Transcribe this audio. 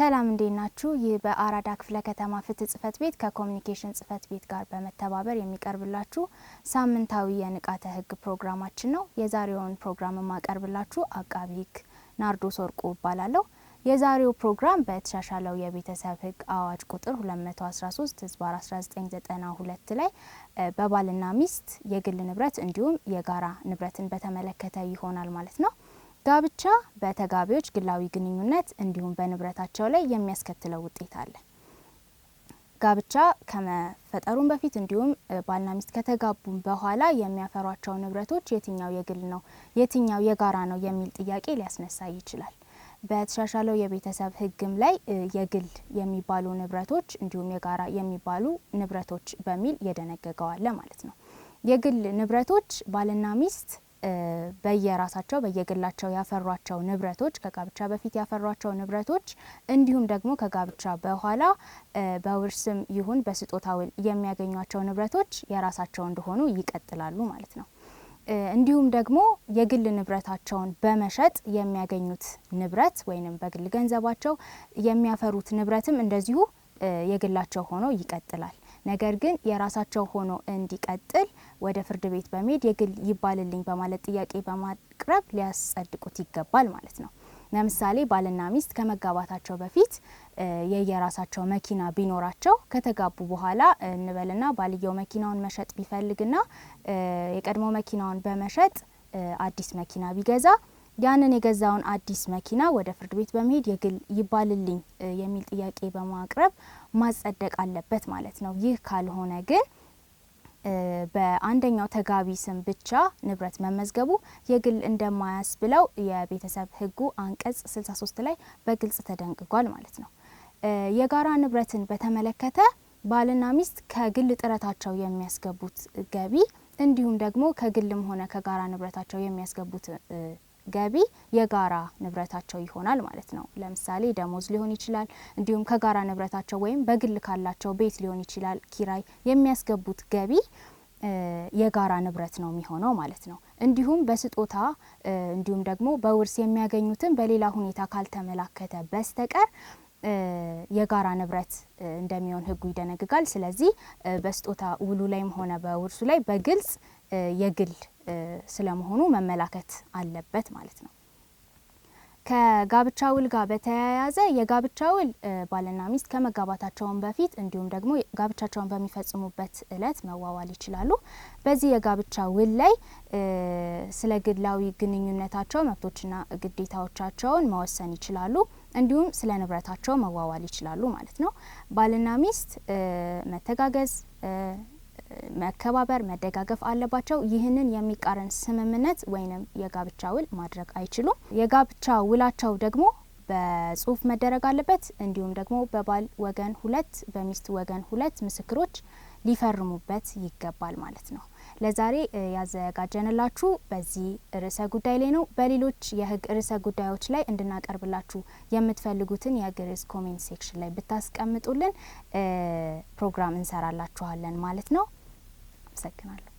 ሰላም እንዴት ናችሁ? ይህ በአራዳ ክፍለ ከተማ ፍትህ ጽህፈት ቤት ከኮሙኒኬሽን ጽህፈት ቤት ጋር በመተባበር የሚቀርብላችሁ ሳምንታዊ የንቃተ ህግ ፕሮግራማችን ነው። የዛሬውን ፕሮግራም ማቀርብላችሁ አቃቢ ህግ ናርዶስ ወርቁ እባላለሁ። የዛሬው ፕሮግራም በተሻሻለው የቤተሰብ ህግ አዋጅ ቁጥር 213/1992 ላይ በባልና ሚስት የግል ንብረት እንዲሁም የጋራ ንብረትን በተመለከተ ይሆናል ማለት ነው። ጋብቻ በተጋቢዎች ግላዊ ግንኙነት እንዲሁም በንብረታቸው ላይ የሚያስከትለው ውጤት አለ። ጋብቻ ከመፈጠሩም በፊት እንዲሁም ባልና ሚስት ከተጋቡም በኋላ የሚያፈሯቸው ንብረቶች የትኛው የግል ነው የትኛው የጋራ ነው የሚል ጥያቄ ሊያስነሳ ይችላል። በተሻሻለው የቤተሰብ ህግም ላይ የግል የሚባሉ ንብረቶች እንዲሁም የጋራ የሚባሉ ንብረቶች በሚል የደነገገው አለ ማለት ነው። የግል ንብረቶች ባልና ሚስት በየራሳቸው በየግላቸው ያፈሯቸው ንብረቶች ከጋብቻ በፊት ያፈሯቸው ንብረቶች እንዲሁም ደግሞ ከጋብቻ በኋላ በውርስም ይሁን በስጦታ ውል የሚያገኟቸው ንብረቶች የራሳቸው እንደሆኑ ይቀጥላሉ ማለት ነው። እንዲሁም ደግሞ የግል ንብረታቸውን በመሸጥ የሚያገኙት ንብረት ወይንም በግል ገንዘባቸው የሚያፈሩት ንብረትም እንደዚሁ የግላቸው ሆኖ ይቀጥላል። ነገር ግን የራሳቸው ሆኖ እንዲቀጥል ወደ ፍርድ ቤት በመሄድ የግል ይባልልኝ በማለት ጥያቄ በማቅረብ ሊያጸድቁት ይገባል ማለት ነው። ለምሳሌ ባልና ሚስት ከመጋባታቸው በፊት የየራሳቸው መኪና ቢኖራቸው ከተጋቡ በኋላ እንበልና ባልየው መኪናውን መሸጥ ቢፈልግና የቀድሞ መኪናውን በመሸጥ አዲስ መኪና ቢገዛ ያንን የገዛውን አዲስ መኪና ወደ ፍርድ ቤት በመሄድ የግል ይባልልኝ የሚል ጥያቄ በማቅረብ ማጸደቅ አለበት ማለት ነው። ይህ ካልሆነ ግን በአንደኛው ተጋቢ ስም ብቻ ንብረት መመዝገቡ የግል እንደማያስብለው የቤተሰብ ህጉ አንቀጽ 63 ላይ በግልጽ ተደንግጓል ማለት ነው። የጋራ ንብረትን በተመለከተ ባልና ሚስት ከግል ጥረታቸው የሚያስገቡት ገቢ እንዲሁም ደግሞ ከግልም ሆነ ከጋራ ንብረታቸው የሚያስገቡት ገቢ የጋራ ንብረታቸው ይሆናል ማለት ነው። ለምሳሌ ደሞዝ ሊሆን ይችላል፣ እንዲሁም ከጋራ ንብረታቸው ወይም በግል ካላቸው ቤት ሊሆን ይችላል ኪራይ የሚያስገቡት ገቢ የጋራ ንብረት ነው የሚሆነው ማለት ነው። እንዲሁም በስጦታ እንዲሁም ደግሞ በውርስ የሚያገኙትን በሌላ ሁኔታ ካልተመላከተ በስተቀር የጋራ ንብረት እንደሚሆን ህጉ ይደነግጋል። ስለዚህ በስጦታ ውሉ ላይም ሆነ በውርሱ ላይ በግልጽ የግል ስለመሆኑ መመላከት አለበት ማለት ነው። ከጋብቻ ውል ጋር በተያያዘ የጋብቻ ውል ባልና ሚስት ከመጋባታቸውን በፊት እንዲሁም ደግሞ ጋብቻቸውን በሚፈጽሙበት እለት መዋዋል ይችላሉ። በዚህ የጋብቻ ውል ላይ ስለ ግላዊ ግንኙነታቸው መብቶችና ግዴታዎቻቸውን መወሰን ይችላሉ። እንዲሁም ስለ ንብረታቸው መዋዋል ይችላሉ ማለት ነው። ባልና ሚስት መተጋገዝ፣ መከባበር፣ መደጋገፍ አለባቸው። ይህንን የሚቃረን ስምምነት ወይንም የጋብቻ ውል ማድረግ አይችሉም። የጋብቻ ውላቸው ደግሞ በጽሁፍ መደረግ አለበት። እንዲሁም ደግሞ በባል ወገን 2 በሚስት ወገን 2 ምስክሮች ሊፈርሙበት ይገባል ማለት ነው። ለዛሬ ያዘጋጀንላችሁ በዚህ ርዕሰ ጉዳይ ላይ ነው። በሌሎች የህግ ርዕሰ ጉዳዮች ላይ እንድናቀርብላችሁ የምትፈልጉትን የህግ ርዕስ ኮሜንት ሴክሽን ላይ ብታስቀምጡልን ፕሮግራም እንሰራላችኋለን ማለት ነው። አመሰግናለሁ።